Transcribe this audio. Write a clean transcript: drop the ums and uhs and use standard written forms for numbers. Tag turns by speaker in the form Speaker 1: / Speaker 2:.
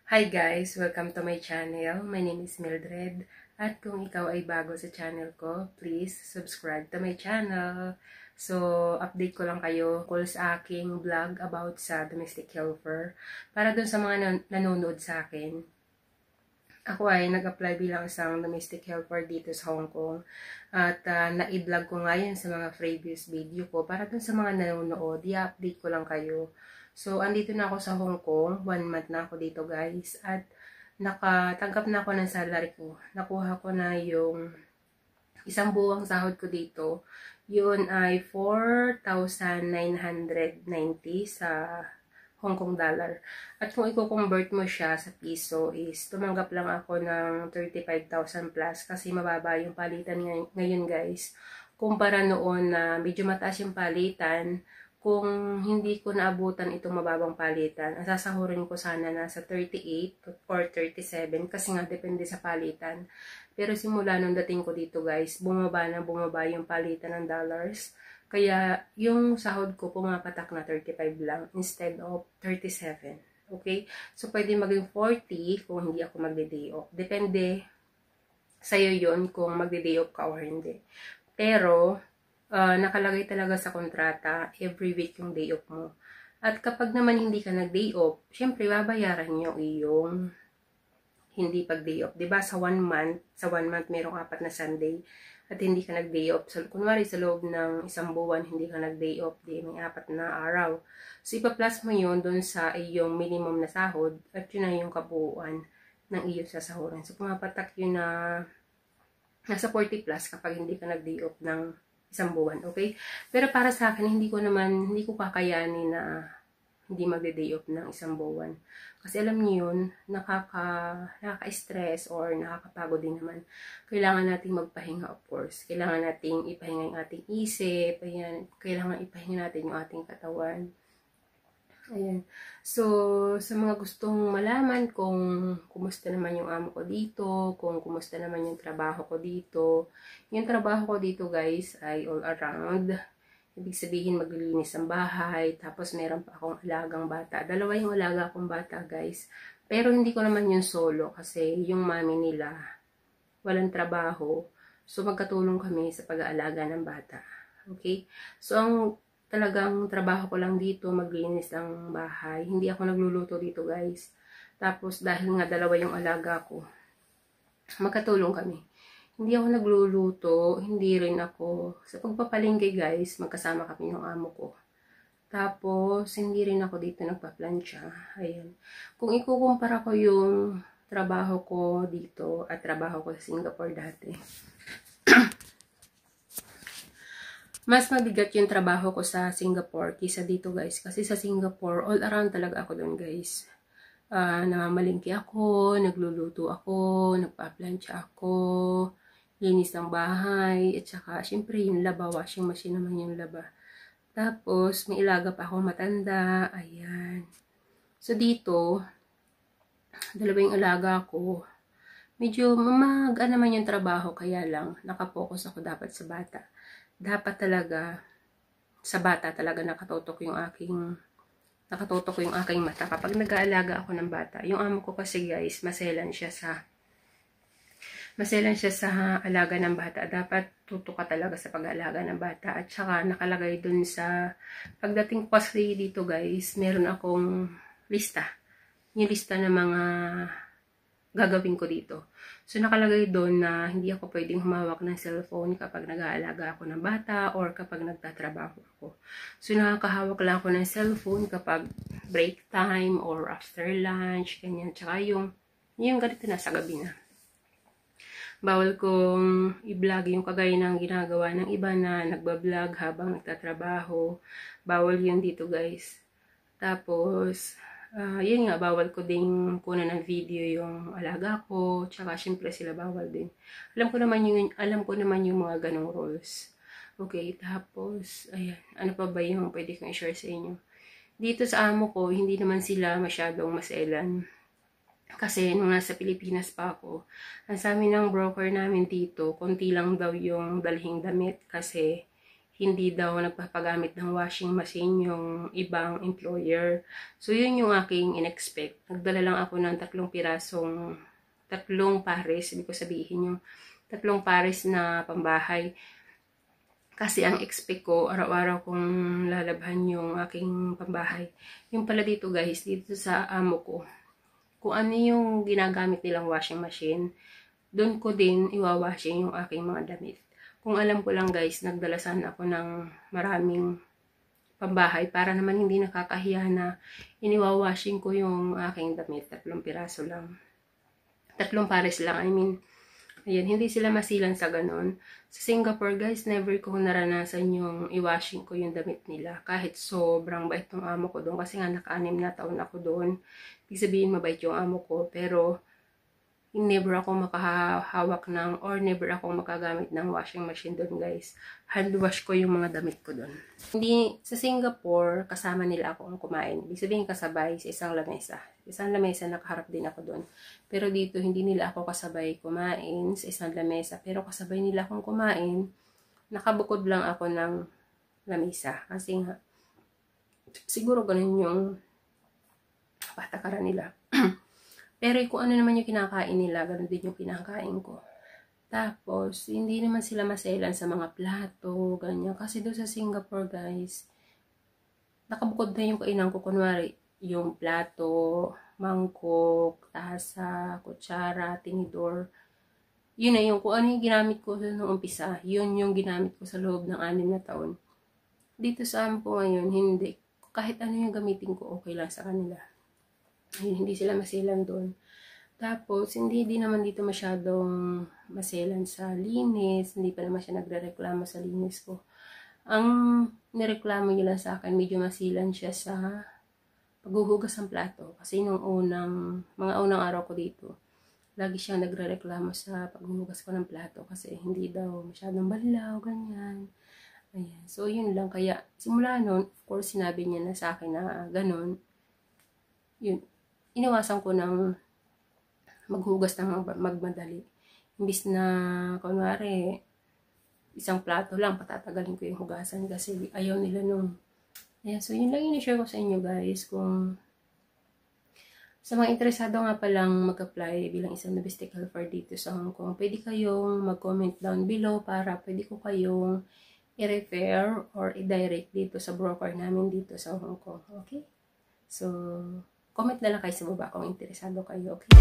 Speaker 1: Hi guys! Welcome to my channel. My name is Mildred. At kung ikaw ay bago sa channel ko, please subscribe to my channel. So, update ko lang kayo kung sa aking vlog about sa domestic helper. Para dun sa mga nanonood sa akin, ako ay nag-apply bilang isang domestic helper dito sa Hong Kong. At na-i-vlog ko nga yan sa mga previous video ko. Para dun sa mga nanonood, i-update ko lang kayo. So, andito na ako sa Hong Kong. 1 month na ako dito, guys. At nakatanggap na ako ng salary ko. Nakuha ko na yung isang buwang sahod ko dito. Yun ay 4,990 sa Hong Kong dollar. At kung i-convert mo siya sa piso is tumanggap lang ako ng 35,000 plus kasi mababa yung palitan ngayon, guys. Kumpara noon na medyo mataas yung palitan, kung hindi ko naabutan itong mababang palitan, sasahurin ko sana nasa 38 or 37 kasi nga depende sa palitan. Pero simula nung dating ko dito, guys, bumaba yung palitan ng dollars. Kaya yung sahod ko pumapatak na 35 lang instead of 37. Okay? So pwede maging 40 kung hindi ako magde-day off. Depende sa'yo yun kung magde-day off ka or hindi. Pero nakalagay talaga sa kontrata, every week yung day off mo. At kapag naman hindi ka nag-day off, syempre babayaran nyo yung hindi pag-day off. Diba sa 1 month, merong 4 na Sunday, at hindi ka nag-day off. So, kunwari sa loob ng isang buwan, hindi ka nag-day off, di may 4 na araw. So, ipa-plus mo yun dun sa iyong minimum na sahod, at yun na yung kabuuan ng iyong sasahuran. So, pumapatak yun na nasa 40 plus kapag hindi ka nag-day off ng isang buwan, okay? Pero para sa akin, hindi ko kakayanin na hindi magde-day off ng isang buwan. Kasi alam niyo yun, nakaka-stress or nakakapagod din naman. Kailangan nating magpahinga, of course. Kailangan nating ipahinga yung ating isip. Ayan. Kailangan ipahinga natin yung ating katawan. Ayan. So, sa mga gustong malaman kung kumusta naman yung amo ko dito, kung kumusta naman yung trabaho ko dito. Yung trabaho ko dito, guys, ay all around. Ibig sabihin, maglilinis ng bahay. Tapos, meron pa akong alagang bata. 2 yung alaga akong bata, guys. Pero, hindi ko naman yung solo. Kasi, yung mami nila, walang trabaho. So, magkatulong kami sa pag-aalaga ng bata. Okay? So, ang talagang trabaho ko lang dito, maglinis ng bahay. Hindi ako nagluluto dito, guys. Tapos, dahil nga 2 yung alaga ko, magkatulong kami. Hindi ako nagluluto, hindi rin ako, sa pagpapalengke, guys, magkasama kami ng amo ko. Tapos, hindi rin ako dito nagpa-plancha. Ayan. Kung ikukumpara ko yung trabaho ko dito at trabaho ko sa Singapore dati, mas mabigat yung trabaho ko sa Singapore kaysa dito, guys. Kasi sa Singapore, all around talaga ako doon, guys. Namamalingki ako, nagluluto ako, nagpa-plancha ako, linis ng bahay, at saka, syempre, yung laba, washing machine naman yung laba. Tapos, may ilaga pa akong matanda, ayan. So, dito, 2 yung alaga ko. Medyo mamagaan naman yung trabaho, kaya lang, nakapokus ako dapat sa bata. Dapat talaga, sa bata talaga nakatutok yung aking mata kapag nag-aalaga ako ng bata. Yung amo ko kasi, guys, maselan siya sa alaga ng bata. Dapat tutok ka talaga sa pag-aalaga ng bata. At saka nakalagay dun sa, pagdating ko kasi dito, guys, meron akong lista. Yung lista ng mga gagawin ko dito. So, nakalagay doon na hindi ako pwedeng humawak ng cellphone kapag nag-aalaga ako ng bata or kapag nagtatrabaho ako. So, nakakahawak lang ako ng cellphone kapag break time or after lunch, ganyan. Tsaka yung ganito na sa gabi na. Bawal kong i-vlog yung kagaya ng ginagawa ng iba na nagbablog habang nagtatrabaho. Bawal yun dito, guys. Tapos, yun nga, bawal ko ding kunan ng video yung alaga ko, tsaka syempre sila bawal din. Alam ko naman yung mga ganong rules. Okay, tapos, ayan, ano pa ba yung pwede kong i-share sa inyo? Dito sa amo ko, hindi naman sila masyadong maselan. Kasi nung nasa Pilipinas pa ako, ang sa amin ng broker namin dito, konti lang daw yung dalhing damit kasi hindi daw nagpapagamit ng washing machine yung ibang employer. So, yun yung aking in-expect. Nagdala lang ako ng 3 pares, ibig ko sabihin yung 3 pares na pambahay. Kasi ang expect ko, araw-araw kong lalabhan yung aking pambahay. Yung pala dito guys, dito sa amo ko, kung ano yung ginagamit nilang washing machine, doon ko din iwawashing yung aking mga damit. Kung alam ko lang guys, nagdalasan ako ng maraming pambahay para naman hindi nakakahiya na iniwawashing ko yung aking damit. 3 piraso lang. 3 pares lang, I mean. Ayan, hindi sila masilan sa ganon. Sa Singapore, guys, never ko naranasan yung i-washing ko yung damit nila. Kahit sobrang bait ng amo ko doon. Kasi nga naka-6 na taon ako doon. Ibig sabihin, mabait yung amo ko. Pero, never ako makahawak ng, or never ako makagamit ng washing machine doon, guys. Hand wash ko yung mga damit ko doon. Hindi, sa Singapore, kasama nila ako ang kumain. Ibig sabihin, kasabay sa isang lamesa. Isang lamesa, nakaharap din ako doon. Pero dito, hindi nila ako kasabay kumain sa isang lamesa. Pero kasabay nila akong kumain, nakabukod lang ako ng lamesa. Kasi nga, siguro ganun yung patakaran nila. Pero kung ano naman yung kinakain nila, ganun din yung kinakain ko. Tapos, hindi naman sila maselan sa mga plato, ganyan. Kasi doon sa Singapore, guys, nakabukod na yung kainan ko. Kunwari, yung plato, mangkok, tasa, kutsara, tinidor. Yun na yung kung ano yung ginamit ko noong umpisa. Yun yung ginamit ko sa loob ng 6 na taon. Dito sa amin ko ngayon, hindi. Kahit ano yung gamitin ko, okay lang sa kanila. Ayun, hindi sila maselan doon. Tapos, hindi din naman dito masyadong maselan sa linis. Hindi pa naman siya nagre-reklamo sa linis ko. Ang nireklamo nila sa akin, medyo masilan siya sa paghuhugas ng plato. Kasi nung mga unang araw ko dito, lagi siyang nagre-reklamo sa paghuhugas ko ng plato. Kasi hindi daw masyadong balaw, ganyan. Ayan. So, yun lang. Kaya, simula nun, of course, sinabi niya na sa akin na ganun. Yun. Iniwasan ko ng maghugas ng magmadali. Imbis na, kunwari, isang plato lang, patatagalin ko yung hugasan kasi ayaw nila nung. Ayan, so yun lang yung share ko sa inyo guys. Kung sa mga interesado nga palang mag-apply bilang isang domestic helper dito sa Hong Kong, pwede kayong mag-comment down below para pwede ko kayong i-refer or i-direct dito sa broker namin dito sa Hong Kong. Okay? So, comment na lang kayo sa baba kung interesado kayo, okay?